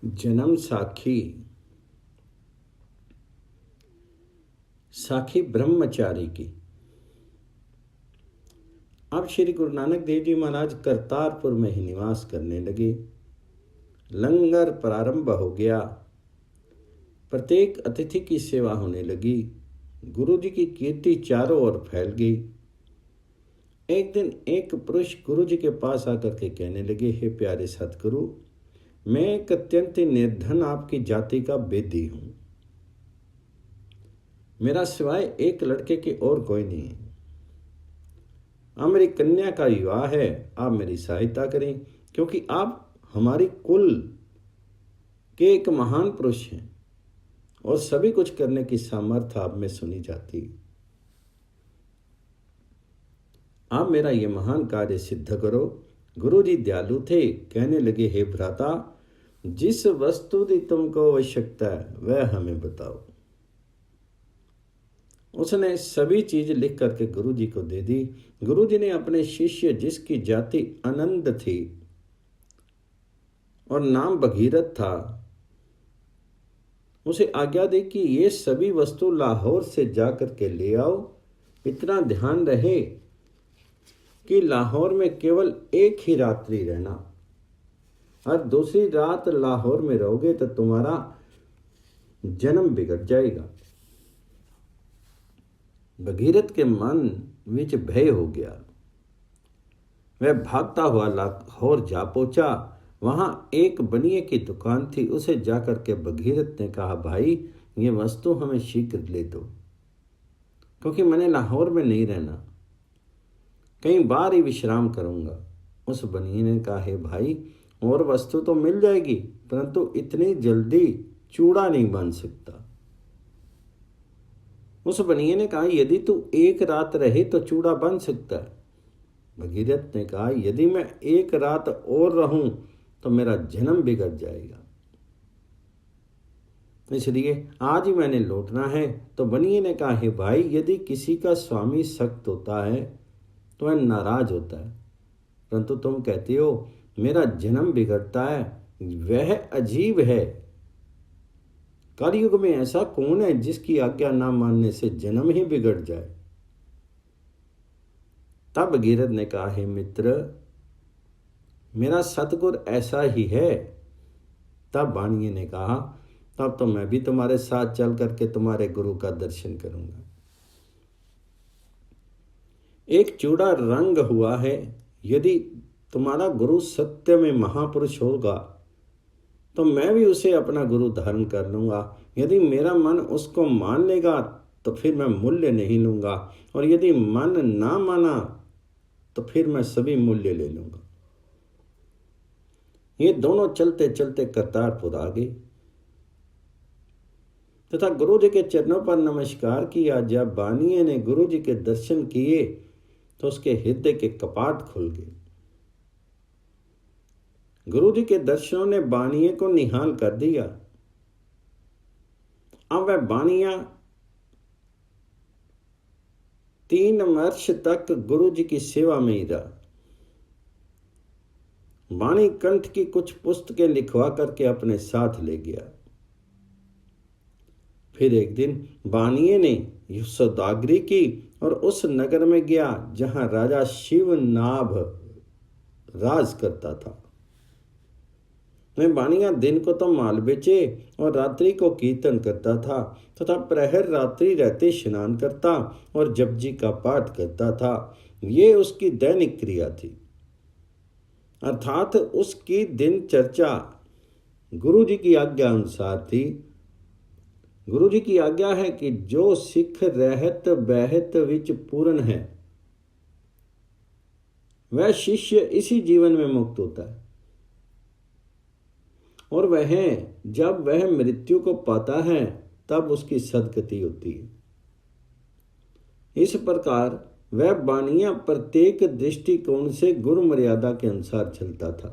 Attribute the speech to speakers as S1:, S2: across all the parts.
S1: जन्म साखी। साखी ब्रह्मचारी की। अब श्री गुरु नानक देव जी महाराज करतारपुर में ही निवास करने लगे। लंगर प्रारंभ हो गया। प्रत्येक अतिथि की सेवा होने लगी। गुरु जी की कीर्ति चारों ओर फैल गई। एक दिन एक पुरुष गुरु जी के पास आकर के कहने लगे, हे प्यारे सतगुरु, मैं एक अत्यंत निर्धन आपकी जाति का बेदी हूं। मेरा सिवाय एक लड़के के और कोई नहीं है। अब मेरी कन्या का विवाह है, आप मेरी सहायता करें, क्योंकि आप हमारी कुल के एक महान पुरुष हैं और सभी कुछ करने की सामर्थ्य आप में सुनी जाती। आप मेरा ये महान कार्य सिद्ध करो। गुरु जी दयालु थे, कहने लगे, हे भ्राता, जिस वस्तु की तुमको आवश्यकता है वह हमें बताओ। उसने सभी चीज लिख करके गुरु जी को दे दी। गुरु जी ने अपने शिष्य, जिसकी जाति आनंद थी और नाम भगीरथ था, उसे आज्ञा दी कि ये सभी वस्तु लाहौर से जाकर के ले आओ। इतना ध्यान रहे कि लाहौर में केवल एक ही रात्रि रहना, और दूसरी रात लाहौर में रहोगे तो तुम्हारा जन्म बिगड़ जाएगा। भगीरथ के मन विच भय हो गया। वह भागता हुआ लाहौर जा पहुंचा। वहां एक बनिए की दुकान थी। उसे जाकर के भगीरथ ने कहा, भाई, ये वस्तु हमें शीघ्र ले दो, क्योंकि मैंने लाहौर में नहीं रहना, कहीं बाहर ही विश्राम करूंगा। उस बनिए ने कहा, हे भाई, और वस्तु तो मिल जाएगी, परंतु इतनी जल्दी चूड़ा नहीं बन सकता। उस बनिए ने कहा, यदि तू एक रात रहे तो चूड़ा बन सकता है। भगीरथ ने कहा, यदि मैं एक रात और रहूं तो मेरा जन्म बिगड़ जाएगा, इसलिए आज ही मैंने लौटना है। तो बनिए ने कहा, हे भाई, यदि किसी का स्वामी सख्त होता है तो वह नाराज होता है, परंतु तुम कहते हो मेरा जन्म बिगड़ता है, वह अजीब है। कलयुग में ऐसा कौन है जिसकी आज्ञा ना मानने से जन्म ही बिगड़ जाए। तब भगीरथ ने कहा, हे मित्र, मेरा सतगुरु ऐसा ही है। तब बाणिये ने कहा, तब तो मैं भी तुम्हारे साथ चल करके तुम्हारे गुरु का दर्शन करूंगा। एक चूड़ा रंग हुआ है। यदि तुम्हारा गुरु सत्य में महापुरुष होगा तो मैं भी उसे अपना गुरु धारण कर लूंगा। यदि मेरा मन उसको मान लेगा तो फिर मैं मूल्य नहीं लूंगा, और यदि मन ना माना तो फिर मैं सभी मूल्य ले लूंगा। ये दोनों चलते चलते करतारपुर आ गए तथा गुरु जी के चरणों पर नमस्कार किया। जब बानिये ने गुरु जी के दर्शन किए तो उसके हृदय के कपाट खुल गए। गुरु जी के दर्शनों ने बानिये को निहाल कर दिया। अब वह बानिया 3 वर्ष तक गुरु जी की सेवा में ही रहा। बाणी कंठ की कुछ पुस्तकें लिखवा करके अपने साथ ले गया। फिर एक दिन बानिये ने सौदागरी की और उस नगर में गया जहां राजा शिवनाभ राज करता था। मैं बानिया दिन को तो माल बेचे और रात्रि को कीर्तन करता था तथा प्रहर रात्रि रहते स्नान करता और जपजी का पाठ करता था। ये उसकी दैनिक क्रिया थी, अर्थात उसकी दिनचर्या गुरु जी की आज्ञा अनुसार थी। गुरु जी की आज्ञा है कि जो सिख रहत बहत विच पूर्ण है, वह शिष्य इसी जीवन में मुक्त होता है, और वह जब वह मृत्यु को पाता है तब उसकी सदगति होती है। इस प्रकार वह बानिया प्रत्येक दृष्टिकोण से गुरु मर्यादा के अनुसार चलता था।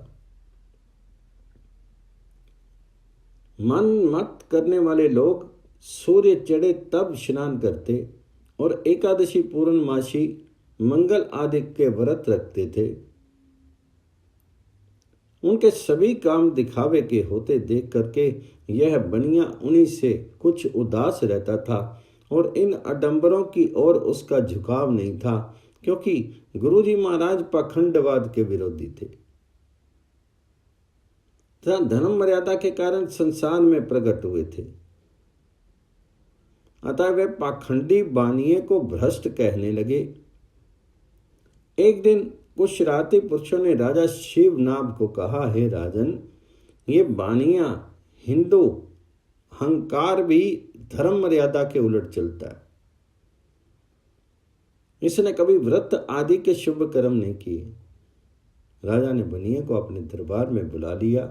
S1: मन मत करने वाले लोग सूर्य चढ़े तब स्नान करते और एकादशी पूर्णमासी मंगल आदि के व्रत रखते थे। उनके सभी काम दिखावे के होते देख करके यह बनिया उन्हीं से कुछ उदास रहता था और इन आडंबरों की ओर उसका झुकाव नहीं था, क्योंकि गुरुजी महाराज पाखंडवाद के विरोधी थे तथा धर्म मर्यादा के कारण संसार में प्रकट हुए थे। अतः वे पाखंडी बानिए को भ्रष्ट कहने लगे। एक दिन कुछ शरारती पुरुषों ने राजा शिवनाभ को कहा, हे राजन, ये बानिया हिंदू अहंकार भी धर्म मर्यादा के उलट चलता है। इसने कभी व्रत आदि के शुभ कर्म नहीं किए। राजा ने बनिए को अपने दरबार में बुला लिया।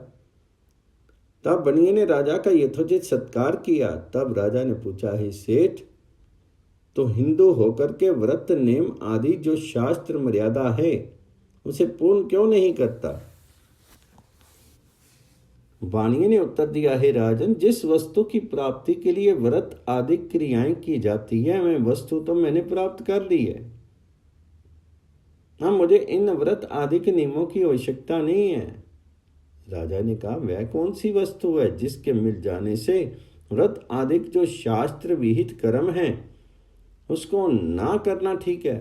S1: तब बनिए ने राजा का यथोचित सत्कार किया। तब राजा ने पूछा, हे सेठ, तो हिंदू होकर के व्रत नेम आदि जो शास्त्र मर्यादा है उसे पूर्ण क्यों नहीं करता? बानिए ने उत्तर दिया, हे राजन, जिस वस्तु की प्राप्ति के लिए व्रत आदि क्रियाएं की जाती है वह वस्तु तो मैंने प्राप्त कर ली है। हाँ, मुझे इन व्रत आदि के नियमों की आवश्यकता नहीं है। राजा ने कहा, वह कौन सी वस्तु है जिसके मिल जाने से व्रत आदि जो शास्त्र विहित कर्म है उसको ना करना ठीक है?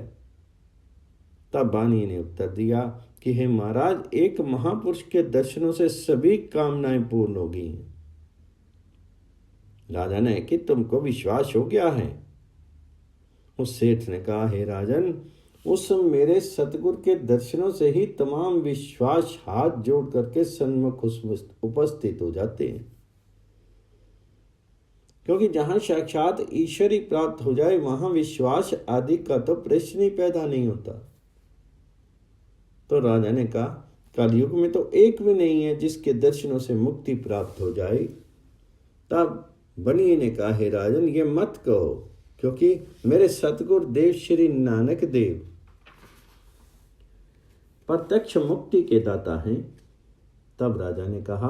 S1: तब बानिए ने उत्तर दिया कि हे महाराज, एक महापुरुष के दर्शनों से सभी कामनाएं पूर्ण हो गई हैं। राजा ने कि तुमको विश्वास हो गया है? उस सेठ ने कहा, हे राजन, उस मेरे सतगुरु के दर्शनों से ही तमाम विश्वास हाथ जोड़ करके सन्मुख उपस्थित हो जाते हैं, क्योंकि जहां साक्षात ईश्वर ही प्राप्त हो जाए वहां विश्वास आदि का तो प्रश्न ही पैदा नहीं होता। तो राजा ने कहा, कलयुग में तो एक भी नहीं है जिसके दर्शनों से मुक्ति प्राप्त हो जाए। तब बनिए ने कहा, हे राजन, ये मत कहो, क्योंकि मेरे सतगुरु देव श्री नानक देव प्रत्यक्ष मुक्ति के दाता हैं। तब राजा ने कहा,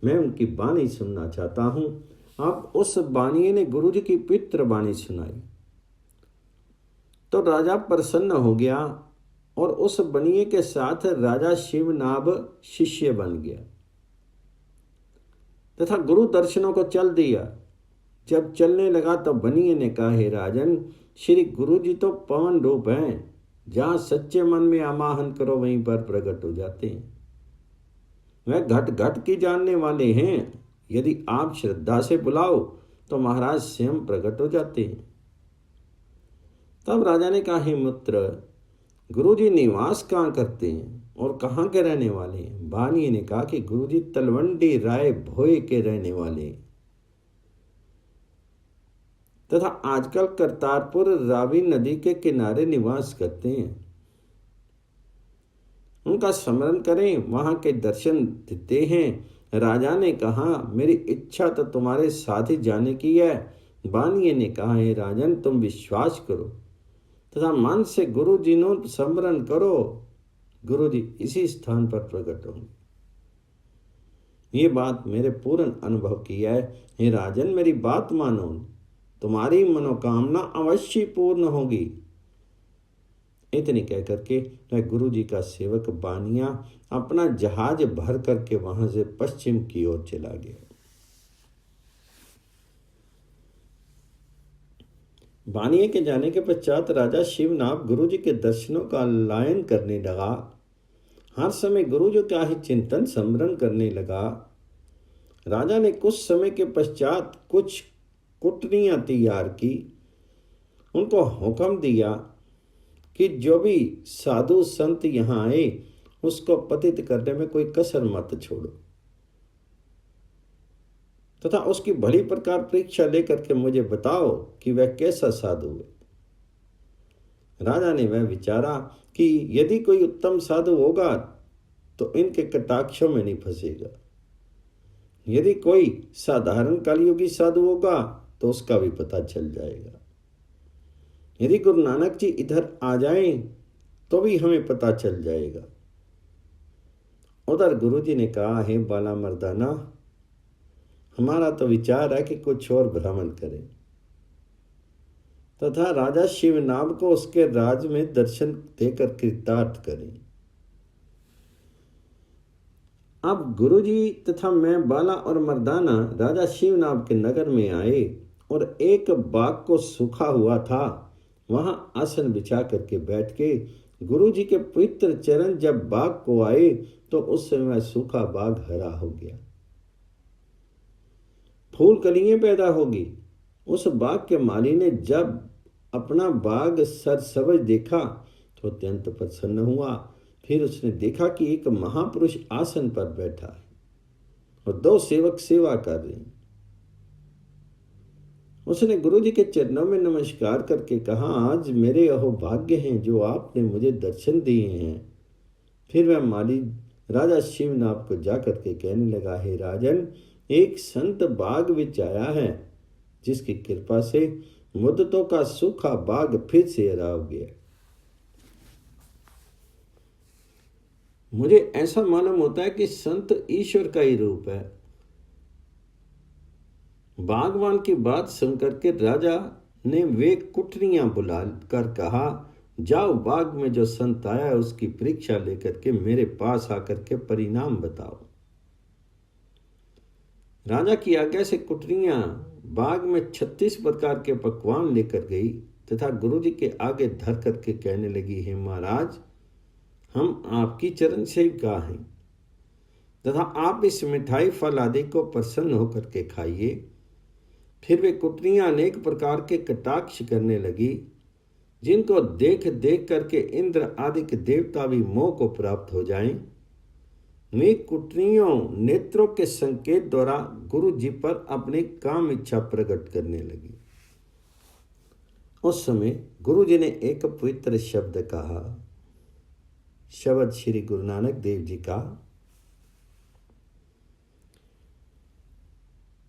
S1: मैं उनकी वाणी सुनना चाहता हूं। अब उस बानिए ने गुरुजी की पितृ वाणी सुनाई तो राजा प्रसन्न हो गया और उस बनिए के साथ राजा शिवनाभ शिष्य बन गया तथा गुरु दर्शनों को चल दिया। जब चलने लगा तो बनिए ने कहा, हे राजन, श्री गुरु जी तो पवन रूप हैं, जहां सच्चे मन में आवाहन करो वहीं पर प्रकट हो जाते हैं। वह घट घट की जानने वाले हैं, यदि आप श्रद्धा से बुलाओ तो महाराज स्वयं प्रकट हो जाते हैं। तब राजा ने कहा, हे मित्र, गुरुजी निवास कहाँ करते हैं और कहाँ के रहने वाले हैं? बानिए ने कहा कि गुरुजी तलवंडी राय भोए के रहने वाले हैं तथा आजकल करतारपुर रावी नदी के किनारे निवास करते हैं। उनका स्मरण करें, वहां के दर्शन देते हैं। राजा ने कहा, मेरी इच्छा तो तुम्हारे साथ ही जाने की है। बानिए ने कहा, हे राजन, तुम विश्वास करो तथा मन से गुरु जी नो स्मरण करो, गुरु जी इसी स्थान पर प्रकट होंगे। ये बात मेरे पूर्ण अनुभव की है। हे राजन, मेरी बात मानो, तुम्हारी मनोकामना अवश्य पूर्ण होगी। इतनी कह करके वह गुरु जी का सेवक बानिया अपना जहाज भर करके वहां से पश्चिम की ओर चला गया। बानिए के जाने के पश्चात राजा शिवनाभ गुरु जी के दर्शनों का लायन करने लगा। हर समय गुरु जी का ही चिंतन स्मरण करने लगा। राजा ने कुछ समय के पश्चात कुछ कुटनियां तैयार की। उनको हुक्म दिया कि जो भी साधु संत यहाँ आए उसको पतित करने में कोई कसर मत छोड़ो तथा उसकी भली प्रकार परीक्षा लेकर के मुझे बताओ कि वह कैसा साधु है। राजा ने वह विचारा कि यदि कोई उत्तम साधु होगा तो इनके कटाक्षों में नहीं फंसेगा, यदि कोई साधारण कलयुगी साधु होगा तो उसका भी पता चल जाएगा, यदि गुरु नानक जी इधर आ जाएं तो भी हमें पता चल जाएगा। उधर गुरु जी ने कहा, हे बाला मर्दाना, हमारा तो विचार है कि कुछ और भ्रमण करें तथा राजा शिवनाभ को उसके राज में दर्शन देकर कृतार्थ करें। अब गुरुजी तथा मैं बाला और मर्दाना राजा शिवनाभ के नगर में आए और एक बाग को सूखा हुआ था, वहां आसन बिछा करके बैठ के गुरुजी के पवित्र चरण जब बाग को आए तो उस समय सूखा बाग हरा हो गया, फूल कलियां पैदा होगी। उस बाग के माली ने जब अपना बाग सरसब्ज देखा तो अत्यंत प्रसन्न हुआ। फिर उसने देखा कि एक महापुरुष आसन पर बैठा है और दो सेवक सेवा कर रहे हैं। उसने गुरुजी के चरणों में नमस्कार करके कहा, आज मेरे अहोभाग्य हैं जो आपने मुझे दर्शन दिए हैं। फिर वह माली राजा शिवनाभ को जाकर के कहने लगा, हे राजन, एक संत बाग विच आया है जिसकी कृपा से मुद्दतों का सूखा बाग फिर से हरा हो गया। मुझे ऐसा मालूम होता है कि संत ईश्वर का ही रूप है। बागवान की बात सुनकर के राजा ने वे कुटरियां बुला कर कहा, जाओ बाग में जो संत आया है उसकी परीक्षा लेकर के मेरे पास आकर के परिणाम बताओ। राजा की आज्ञा से कुटरियां बाग में 36 प्रकार के पकवान लेकर गई तथा गुरुजी के आगे धर करके कहने लगी, हे महाराज, हम आपकी चरण सेविका हैं तथा आप इस मिठाई फल आदि को प्रसन्न होकर के खाइए। फिर वे कुटरियां अनेक प्रकार के कटाक्ष करने लगी, जिनको देख देख करके इंद्र आदि के देवता भी मोह को प्राप्त हो जाएं। वे कुटरियों नेत्रों के संकेत द्वारा गुरु जी पर अपनी काम इच्छा प्रकट करने लगी। उस समय गुरु जी ने एक पवित्र शब्द कहा, शब्द श्री गुरु नानक देव जी का,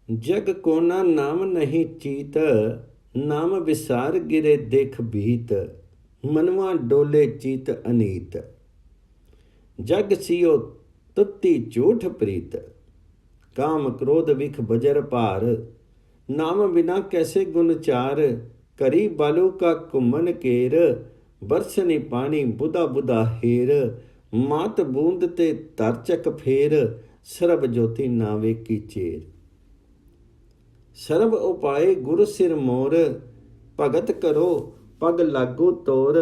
S1: जग कोना नाम नहीं चीत, नाम विसार गिरे देख भीत, मनवा डोले चीत अनीत, जग सियो तुत्ती झूठ प्रीत, काम क्रोध विख बजर पार, नाम बिना कैसे गुण चार, करी बालू का कुमन केर, बरसनी पानी बुदा बुदा हेर, मात बूंद ते तरचक फेर, सरब ज्योति नावे की चेर, सर्व उपाय गुरु सिर मोर, भगत करो पग लागू तोर,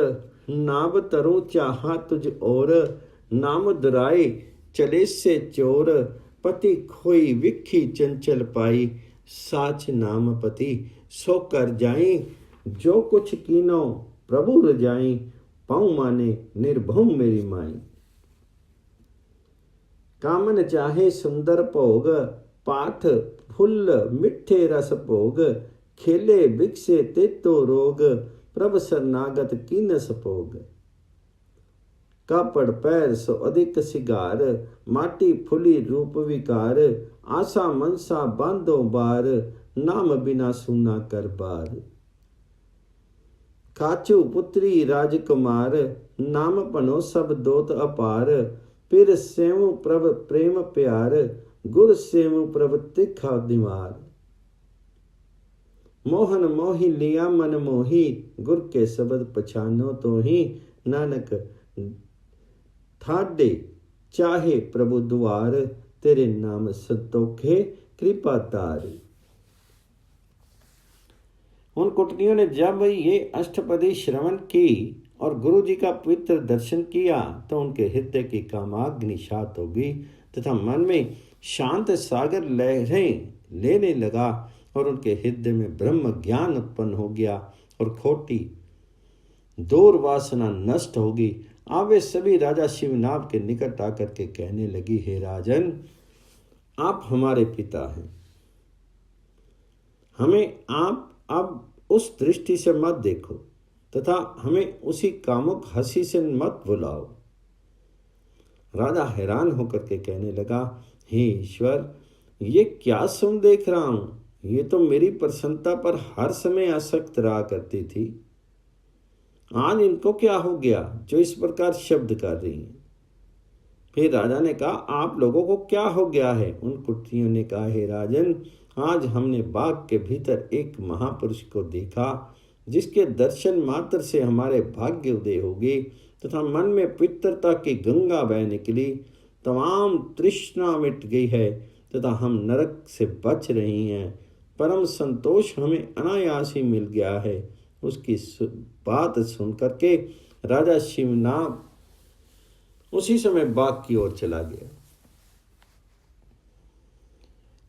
S1: नाम तरो चाहा तुझ और, नाम दुराए चले से चोर, पति खोई विखी चंचल पाई, साच नाम पति सो कर जाई, जो कुछ कीनो प्रभु रजाई, पाऊं माने निर्भव मेरी माई, कामन चाहे सुंदर भोग, पाठ फुल मिठे रस भोग, खेले बिकसे तेतो रोग, प्रभ शरणागत कीनस भोग, कापड़ पैर सो अधिक सिगार, माटी फुली रूप विकार, आशा मनसा बांधो बार, नाम बिना सुना कर बार, काचू पुत्री राजकुमार, नाम पनो सब दोत अपार, फिर सेव प्रभ प्रेम प्यार, गुर सेव प्रभ तिखा दीवार, मोहन मोहि लिया मन मोही, गुर के शब्द पछानो तो ही, नानक थाडे चाहे प्रभु दुआर, तेरे नाम संतोखे कृपा तार। उन कुटनियों ने जब ये अष्टपदी श्रवण की और गुरु जी का पवित्र दर्शन किया तो उनके हृदय की कामाग्नि शांत हो गई तथा मन में शांत सागर लहरें लेने लगा और उनके हृदय में ब्रह्म ज्ञान उत्पन्न हो गया और खोटी दूर वासना नष्ट होगी। अब वे सभी राजा शिवनाभ के निकट आकर के कहने लगी, हे राजन, आप हमारे पिता हैं, हमें आप अब उस दृष्टि से मत देखो तथा हमें उसी कामुक हंसी से मत बुलाओ। राजा हैरान होकर के कहने लगा, हे ईश्वर, ये क्या सुन देख रहा हूं, ये तो मेरी प्रसन्नता पर हर समय आसक्त रहा करती थी, आज इनको क्या हो गया जो इस प्रकार शब्द कर रही हैं। फिर राजा ने कहा, आप लोगों को क्या हो गया है। उन कुटियों ने कहा, हे राजन, आज हमने बाग के भीतर एक महापुरुष को देखा जिसके दर्शन मात्र से हमारे भाग्य उदय होगी तथा मन में पवित्रता की गंगा बह निकली। तमाम तृष्णा मिट गई है तथा हम नरक से बच रही हैं। परम संतोष हमें अनायास ही मिल गया है। उसकी बात सुन करके राजा शिवनाभ उसी समय बाग की ओर चला गया।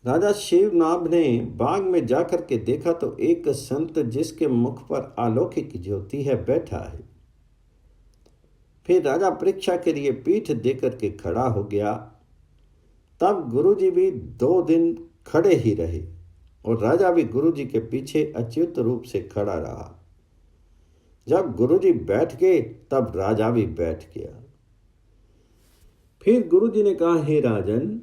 S1: राजा शिवनाभ ने बाग में जाकर के देखा तो एक संत जिसके मुख पर अलौकिक ज्योति है बैठा है। फिर राजा परीक्षा के लिए पीठ देकर के खड़ा हो गया। तब गुरुजी भी 2 दिन खड़े ही रहे और राजा भी गुरुजी के पीछे अच्युत रूप से खड़ा रहा। जब गुरुजी बैठ गए तब राजा भी बैठ गया। फिर गुरुजी ने कहा, हे राजन,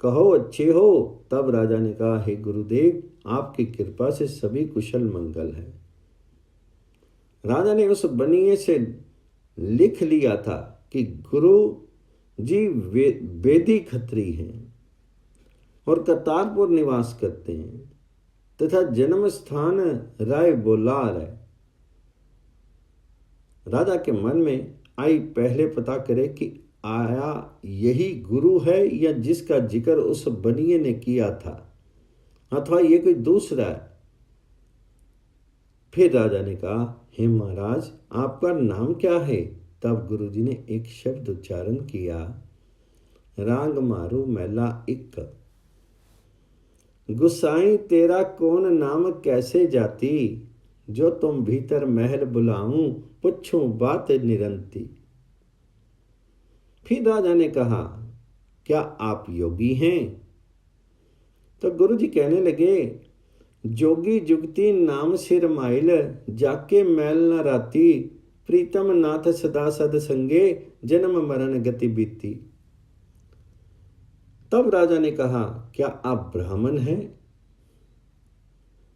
S1: कहो अच्छे हो। तब राजा ने कहा, हे गुरुदेव, आपकी कृपा से सभी कुशल मंगल है। राजा ने उस बनिए से लिख लिया था कि गुरु जी वेदी खत्री हैं और करतारपुर निवास करते हैं तथा जन्म स्थान राय बोलार है। राजा के मन में आई पहले पता करे कि आया यही गुरु है या जिसका जिक्र उस बनिए ने किया था, अथवा ये कोई दूसरा है। फिर राजा ने कहा, हे महाराज, आपका नाम क्या है? तब गुरुजी ने एक शब्द उच्चारण किया, रांग मारू मैला इक। गुसाई तेरा कौन नाम कैसे जाती, जो तुम भीतर महल बुलाऊं पुछूं बात निरंती। फिर राजा ने कहा, क्या आप योगी हैं? तो गुरुजी कहने लगे, जोगी जुगती नाम सिर माइल, जाके मैल न राती, प्रीतम नाथ सदा सद संगे, जन्म मरण गति बीती। तब राजा ने कहा, क्या आप ब्राह्मण हैं?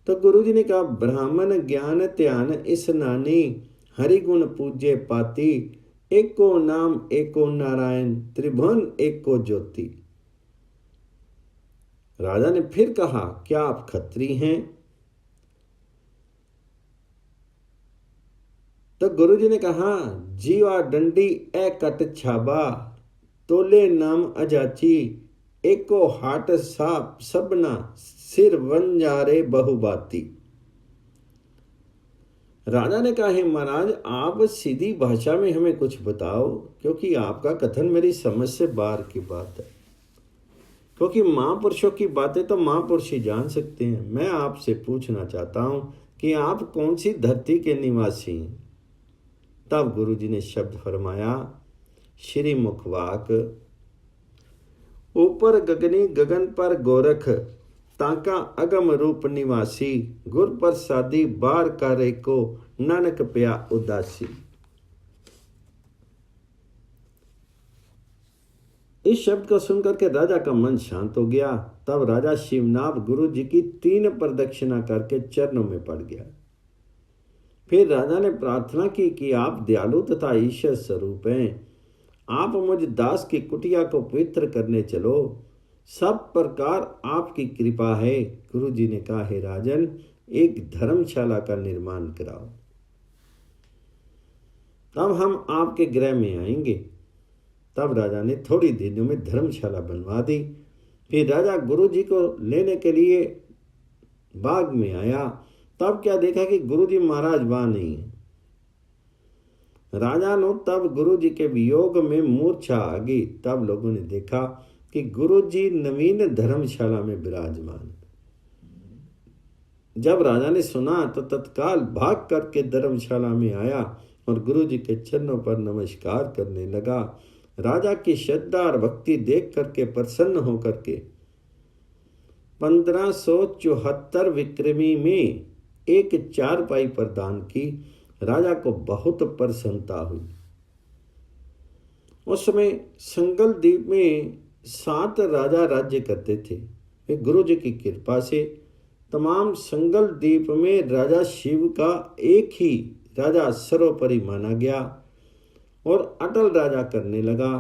S1: तो गुरुजी ने कहा, ब्राह्मण ज्ञान ध्यान इस नानी, हरि गुण पूज्य पाती, एको नाम एको नारायण, त्रिभुवन एको ज्योति। राजा ने फिर कहा, क्या आप खत्री हैं? तो गुरुजी ने कहा, जीवा डंडी ए कट छाबा, तोले नाम अजाची, एको हाट साप सबना, सिर वंजारे बहुबाती। राजा ने कहा, हे महाराज, आप सीधी भाषा में हमें कुछ बताओ, क्योंकि आपका कथन मेरी समझ से बाहर की बात है। क्योंकि महापुरुषों की बातें तो महापुरुष ही जान सकते हैं। मैं आपसे पूछना चाहता हूं कि आप कौन सी धरती के निवासी हैं? तब गुरुजी ने शब्द फरमाया, श्री मुखवाक, ऊपर गगनी गगन पर गोरख, ताका अगम रूप निवासी, गुर प्रसादी बार करे को, नानक प्या उदासी। इस शब्द को सुनकर के राजा का मन शांत हो गया। तब राजा शिवनाभ गुरु जी की 3 प्रदक्षिणा करके चरणों में पड़ गया। फिर राजा ने प्रार्थना की कि आप दयालु तथा ईश्वर स्वरूप हैं, आप मुझ दास की कुटिया को पवित्र करने चलो, सब प्रकार आपकी कृपा है। गुरु जी ने कहा, हे राजन, एक धर्मशाला का निर्माण कराओ, तब हम आपके गृह में आएंगे। तब राजा ने थोड़ी दिनों में धर्मशाला बनवा दी। फिर राजा गुरु जी को लेने के लिए बाग में आया। तब क्या देखा कि गुरु जी महाराज वहां नहीं है। राजा ने तब गुरु जी के वियोग में मूर्छा आ गई। तब लोगों ने देखा कि गुरु जी नवीन धर्मशाला में विराजमान। जब राजा ने सुना तो तत्काल भाग करके धर्मशाला में आया और गुरु जी के चरणों पर नमस्कार करने लगा। राजा की श्रद्धा और भक्ति देख करके प्रसन्न होकर के 1574 विक्रमी में एक चारपाई प्रदान की। राजा को बहुत प्रसन्नता हुई। उस समय संगल द्वीप में 7 राजा राज्य करते थे। वे गुरु जी की कृपा से तमाम संगल द्वीप में राजा शिव का एक ही राजा सर्वोपरि माना गया और अटल राजा करने लगा,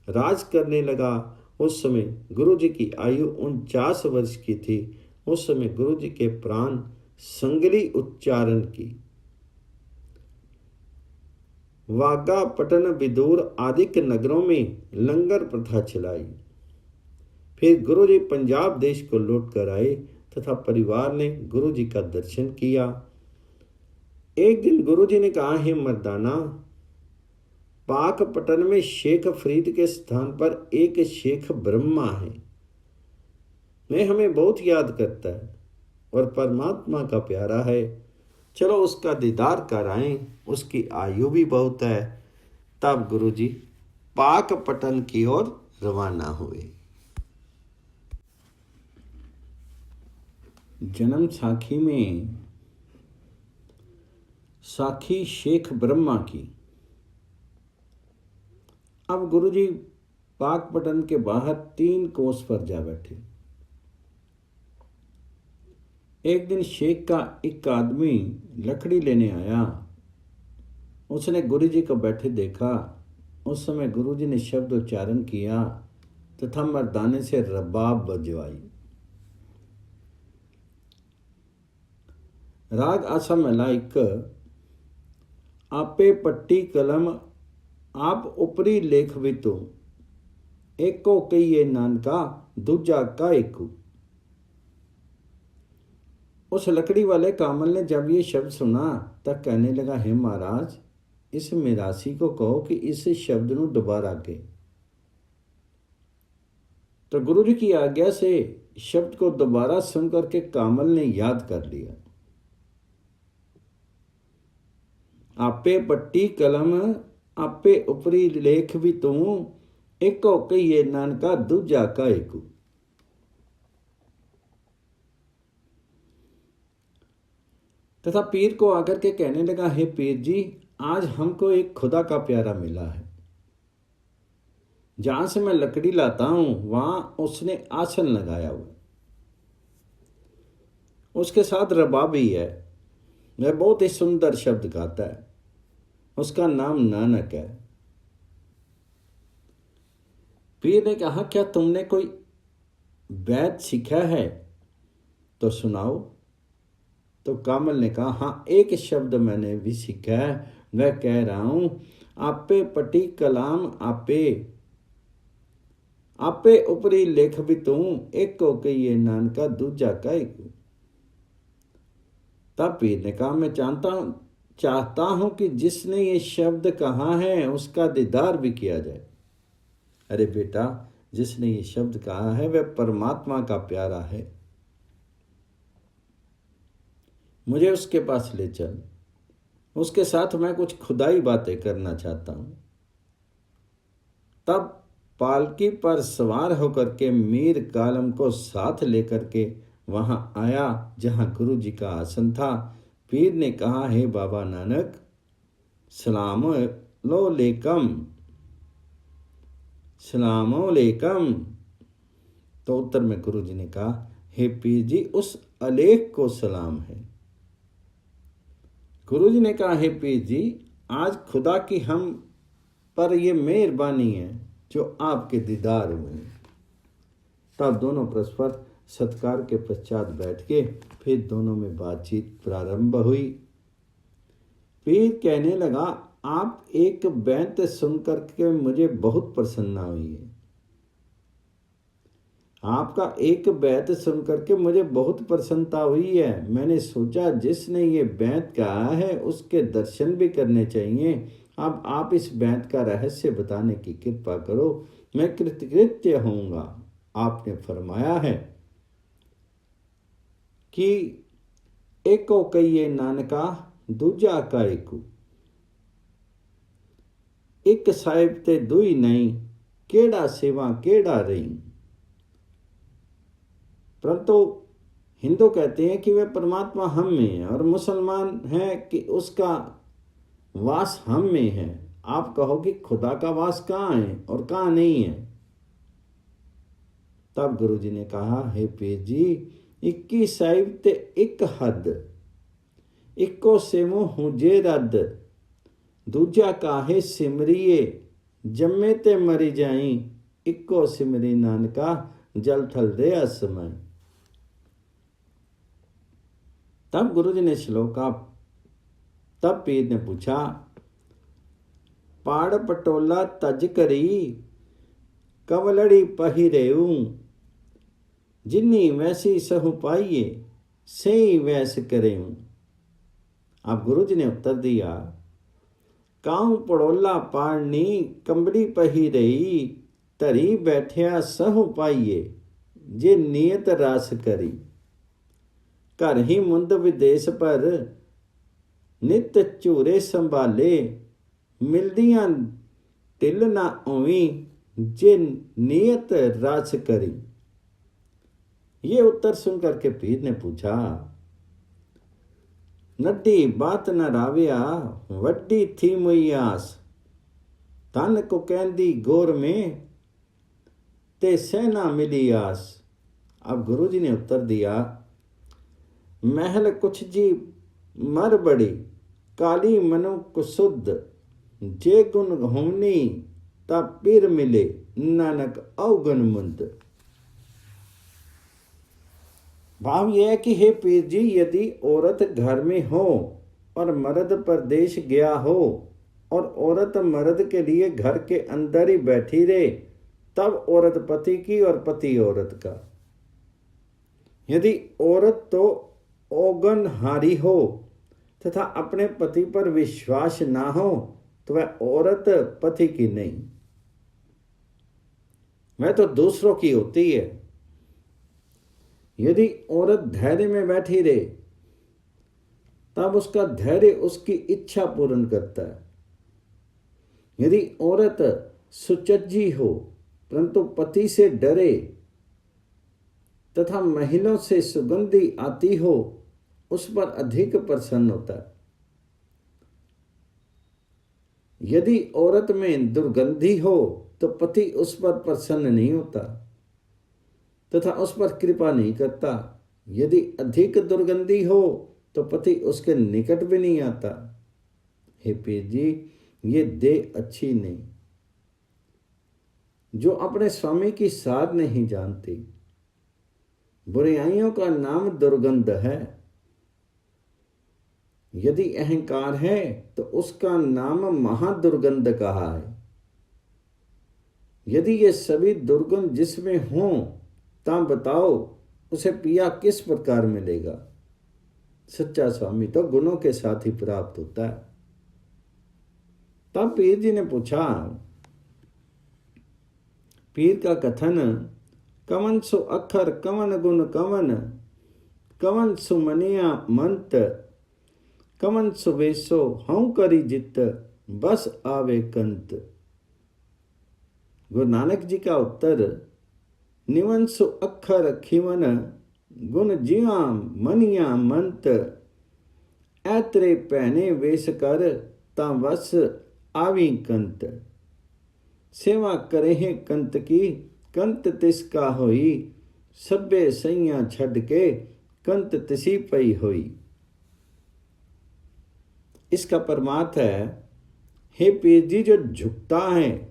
S1: राज करने लगा। उस समय गुरु जी की आयु 49 वर्ष की थी। उस समय गुरु जी के प्राण संगली उच्चारण की। वाघा, पटन, बिदूर आदि के नगरों में लंगर प्रथा चलाई। फिर गुरु जी पंजाब देश को लौट कर आए तथा परिवार ने गुरु जी का दर्शन किया। एक दिन गुरु जी ने कहा, हे मर्दाना, पाकपटन में शेख फरीद के स्थान पर एक शेख ब्रह्मा है। मैं हमें बहुत याद करता है और परमात्मा का प्यारा है। चलो उसका दीदार कराएं, उसकी आयु भी बहुत है। तब गुरुजी पाकपटन की ओर रवाना हुए। जन्म साखी में साखी शेख ब्रह्मा की। अब गुरुजी पाकपटन के बाहर 3 कोस पर जा बैठे। एक दिन शेख का एक आदमी लकड़ी लेने आया। उसने गुरुजी को बैठे देखा। उस समय गुरुजी ने शब्द उच्चारण किया तथा मर्दाने से रबाब बजवाई। राग आसा मलाइक आपे पट्टी कलम आप उपरी लेख भी तो एको कहिए नानका दूजा का एकू। उस लकड़ी वाले कामल ने जब ये शब्द सुना तब कहने लगा, हे महाराज, इस मिरासी को कहो कि इस शब्द ਨੂੰ दोबारा के। तो गुरु जी की आज्ञा से शब्द को दोबारा सुन करके कामल ने याद कर लिया। आपे पट्टी कलम आपे उपरी लेख भी तू एको कहिए नानका दूजा का एकू। तथा पीर को आकर के कहने लगा, हे पीर जी, आज हमको एक खुदा का प्यारा मिला है। जहां से मैं लकड़ी लाता हूं वहां उसने आसन लगाया हुआ, उसके साथ रबाबी है। वह बहुत ही सुंदर शब्द गाता है। उसका नाम नानक है। पीर ने कहा, क्या तुमने कोई वैद सीखा है तो सुनाओ। तो कामल ने कहा, हाँ, एक शब्द मैंने भी सीखा है। वह कह रहा हूं, आपे पटी कलाम आपे आपे उपरी लेख भी तू एको कहिए नानका दूजा का एक। तब पीर ने कहा, मैं चाहता हूं कि जिसने ये शब्द कहा है उसका दीदार भी किया जाए। अरे बेटा, जिसने ये शब्द कहा है वह परमात्मा का प्यारा है। मुझे उसके पास ले चल। उसके साथ मैं कुछ खुदाई बातें करना चाहता हूं। तब पालकी पर सवार होकर के मीर कालम को साथ लेकर के वहां आया जहां गुरु जी का आसन था। पीर ने कहा, हे बाबा नानक, सलाम लो लेकम सलामो लेकम। तो उत्तर में गुरु जी ने कहा, हे पीर जी, उस अलेख को सलाम है। गुरु जी ने कहा, हे पीर जी, आज खुदा की हम पर ये मेहरबानी है जो आपके दीदार हुए। तब दोनों परस्पर सत्कार के पश्चात बैठ के फिर दोनों में बातचीत प्रारंभ हुई। पीर कहने लगा, आप एक बैंत सुनकर के मुझे बहुत प्रसन्नता हुई है। आपका एक बैत सुनकर के मुझे बहुत प्रसन्नता हुई है। मैंने सोचा जिसने ये बैत कहा है उसके दर्शन भी करने चाहिए। अब आप इस बैत का रहस्य बताने की कृपा करो, मैं कृतकृत्य होऊंगा। आपने फरमाया है कि एको कहिए नानका दूजा का एकू। एक साहिब ते दुई नहीं, केड़ा सेवा केड़ा रही। परंतु हिंदू कहते हैं कि वह परमात्मा हम में है और मुसलमान है कि उसका वास हम में है। आप कहो कि खुदा का वास कहाँ है और कहाँ नहीं है। तब गुरु जी ने कहा, हे पीर जी, 21 साहिब ते एक हद, इको सेवो हुजे रद, दूजा काहे सिमरिए, जम्मे ते मरी जाई, इको सिमरी नानका जल थल दे असमय। तब गुरु जी ने तब पीर ने पूछा, पाड़ पटोला तज करी, कवलड़ी पहिरेऊ, जिन्नी वैसी सहु पाइए, सही वैस करेऊं। अब गुरु जी ने उत्तर दिया, काऊ पड़ोला पाड़नी, कंबड़ी पहिरई, धरी बैठिया सहु पाइए, जे नियत रास करी। घर ही मुंद विदेश पर, नित झूरे संभाले, मिलदियां ढिल ना ओवी, जे नियत रास करी। ये उत्तर सुनकर के पीर ने पूछा, नड्डी बात न राविया, वड्डी थी मुई आस, धन को कहंदी गोर में, ते सहना मिली आस। अब गुरु जी ने उत्तर दिया, महल कुछ जी मर बड़ी, काली मनु कुसुद, जे गुण होमनी, ता पीर मिले, नानक अवगुण मुंद। भाव यह है कि हे पीर जी, यदि औरत घर में हो और मर्द परदेश गया हो और औरत मर्द के लिए घर के अंदर ही बैठी रहे, तब औरत पति की और पति औरत का। यदि औरत तो औगनहारी हो तथा अपने पति पर विश्वास ना हो, तो वह औरत पति की नहीं, वह तो दूसरों की होती है। यदि औरत धैर्य में बैठी रहे, तब उसका धैर्य उसकी इच्छा पूर्ण करता है। यदि औरत सुचज्जी हो परंतु पति से डरे तथा महिलाओं से सुगंधी आती हो, उस पर अधिक प्रसन्न होता है। यदि औरत में दुर्गंधी हो तो पति उस पर प्रसन्न नहीं होता तथा उस पर कृपा नहीं करता। यदि अधिक दुर्गंधी हो तो पति उसके निकट भी नहीं आता। हे पीर जी, ये देह अच्छी नहीं, जो अपने स्वामी की सार नहीं जानती। बुराइयों का नाम दुर्गंध है। यदि अहंकार है तो उसका नाम महादुर्गंध कहा है। यदि ये सभी दुर्गुण जिसमें हों, तब बताओ उसे पिया किस प्रकार मिलेगा। सच्चा स्वामी तो गुणों के साथ ही प्राप्त होता है। तब पीर जी ने पूछा, पीर का कथन, कवन सु अखर कवन गुण कवन, कवन सु मनिया मंत, कवन सु वेसो हूं करी जित, बस आवे कंत। गुरु नानक जी का उत्तर, निवन सु अखर खिवन, गुण जीवा मनिया मंत, ऐतरे पहने वेश कर, ता वस आवी कंत। सेवा करे हैं कंत की, कंत तिसका होई, सभे सैया छड़ के, कंत तिसी पई होई। इसका परमार्थ है, हे पीर जी, जो झुकता है,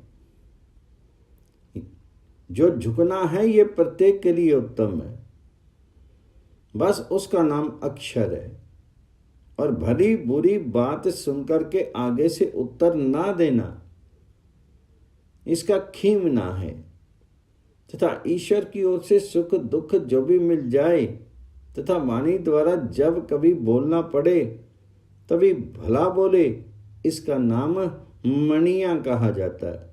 S1: जो झुकना है, ये प्रत्येक के लिए उत्तम है। बस उसका नाम अक्षर है। और भली बुरी बात सुनकर के आगे से उत्तर ना देना, इसका खींवना है। तथा ईश्वर की ओर से सुख दुख जो भी मिल जाए तथा वाणी द्वारा जब कभी बोलना पड़े तभी भला बोले, इसका नाम मणिया कहा जाता है।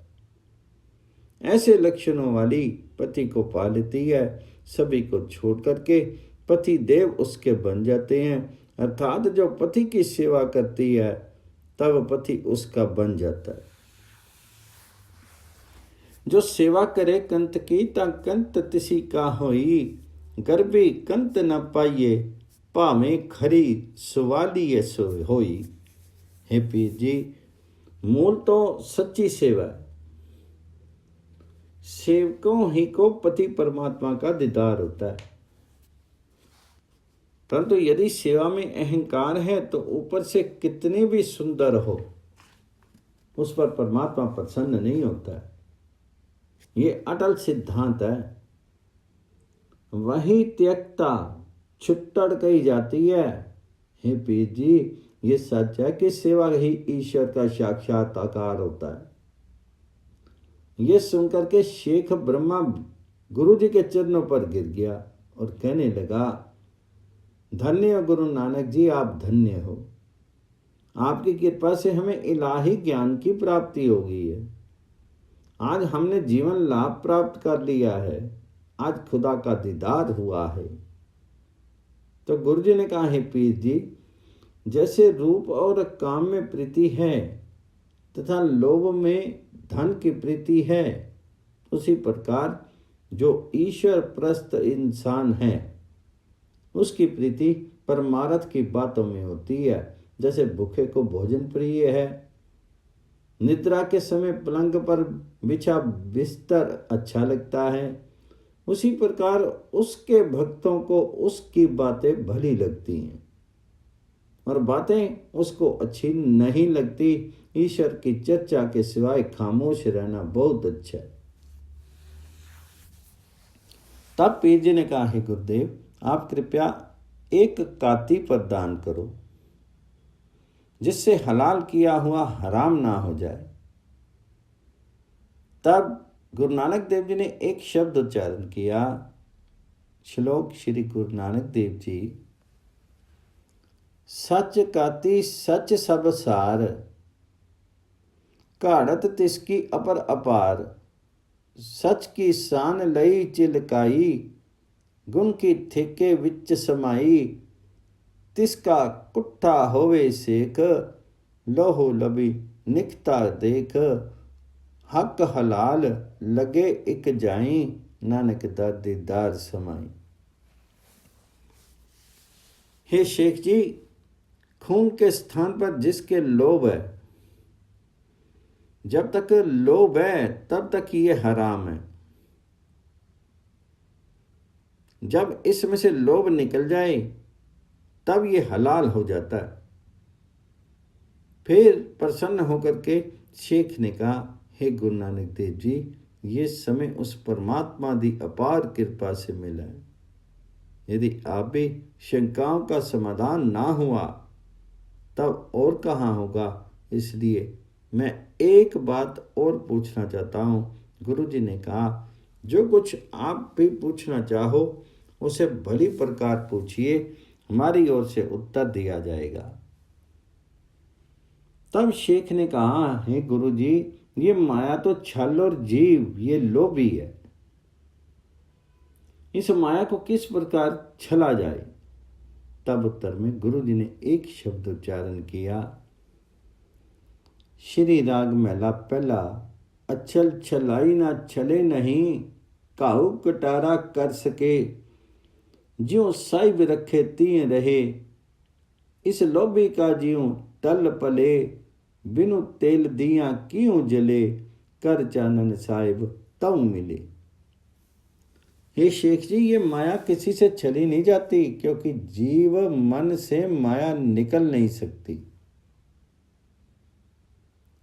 S1: ऐसे लक्षणों वाली पति को पा लेती है, सभी को छोड़ करके पति देव उसके बन जाते हैं। अर्थात जो पति की सेवा करती है तब पति उसका बन जाता है। जो सेवा करे कंत की, ता कंत तिसी का होई, गर्भी कंत न पाइए, भावें खरी सुवालिए सो होई। हे पीर जी, मूल तो सच्ची सेवा है। सेवकों ही को पति परमात्मा का दीदार होता है। परंतु यदि सेवा में अहंकार है तो ऊपर से कितनी भी सुंदर हो, उस पर परमात्मा प्रसन्न नहीं होता है। ये अटल सिद्धांत है। वही त्यक्ता छुट्टड़ कही जाती है। हे पीर जी, ये सच है कि सेवा ही ईश्वर का साक्षात्कार होता है। ये सुनकर के शेख ब्रह्मा गुरु जी के चरणों पर गिर गया और कहने लगा, धन्य हो गुरु नानक जी, आप धन्य हो। आपकी कृपा से हमें इलाही ज्ञान की प्राप्ति हो गई है। आज हमने जीवन लाभ प्राप्त कर लिया है। आज खुदा का दीदार हुआ है। तो गुरु जी ने कहा, हे पीर जी, जैसे रूप और काम में प्रीति है तथा लोभ में धन की प्रीति है, उसी प्रकार जो ईश्वर प्रस्त इंसान है उसकी प्रीति परमार्थ की बातों में होती है। जैसे भूखे को भोजन प्रिय है, निद्रा के समय पलंग पर बिछा बिस्तर अच्छा लगता है, उसी प्रकार उसके भक्तों को उसकी बातें भली लगती हैं और बातें उसको अच्छी नहीं लगती। ईश्वर की चर्चा के सिवाय खामोश रहना बहुत अच्छा है। तब पीर जी ने कहा, हे गुरुदेव, आप कृपया एक काती पर दान करो जिससे हलाल किया हुआ हराम ना हो जाए। तब गुरु नानक देव जी ने एक शब्द उच्चारण किया। श्लोक श्री गुरु नानक देव जी, सच काती सच सब सार, काढ़त तिसकी अपर अपार, सच की शान लई चिलकाई, गुण की ठेके विच समाई, तिसका कुट्ठा होवे सेक, लोहो लबी निखता देख, हक हलाल लगे इक जाई, नानक दा दीदार समाई। हे शेख जी, खून के स्थान पर जिसके लोभ है, जब तक लोभ है तब तक ये हराम है। जब इसमें से लोभ निकल जाए तब ये हलाल हो जाता है। फिर प्रसन्न होकर के शेख ने कहा, हे गुरु नानक देव जी, ये समय उस परमात्मा की अपार कृपा से मिला है। यदि आप भी शंकाओं का समाधान ना हुआ तब और कहाँ होगा। इसलिए मैं एक बात और पूछना चाहता हूँ। गुरु जी ने कहा, जो कुछ आप भी पूछना चाहो उसे भली प्रकार पूछिए, हमारी ओर से उत्तर दिया जाएगा। तब शेख ने कहा, हे गुरु जी, ये माया तो छल और जीव ये लोभी है। इस माया को किस प्रकार छला जाए। तब उत्तर में गुरु जी ने एक शब्द उच्चारण किया। श्री राग महला पहला, अछल छलाई ना छले नहीं, काहू कटारा कर सके, ज्यों साहिब रखे तिए रहे, इस लोभी का ज्यों टल पले, बिनु तेल दिया क्यों जले, कर चानन साहिब तऊ मिले। हे शेख जी, ये माया किसी से छली नहीं जाती, क्योंकि जीव मन से माया निकल नहीं सकती।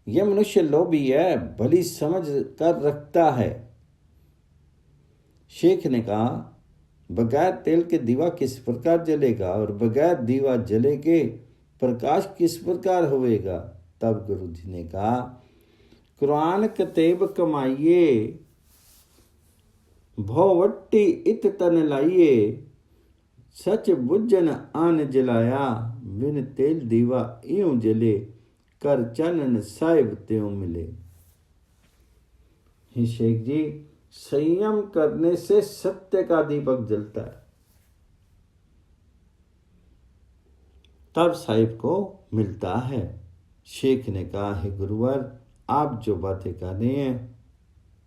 S1: यह मनुष्य लोभी है, भली समझ कर रखता है। शेख ने कहा, बगैर तेल के दीवा किस प्रकार जलेगा और बगैर दीवा जले के प्रकाश किस प्रकार होएगा। तब गुरु जी ने कहा, कुरान कतेब कमाइए, भौवट्टी इत तन लाइए, सच बुझन आन जलाया, बिन तेल दीवा इयों जले, कर चानन साहिब त्यों मिले। हे शेख जी, संयम करने से सत्य का दीपक जलता है, तब साहिब को मिलता है। शेख ने कहा, हे गुरुवर, आप जो बातें कर रहे हैं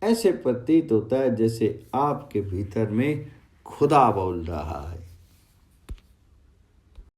S1: ऐसे प्रतीत होता है जैसे आपके भीतर में खुदा बोल रहा है।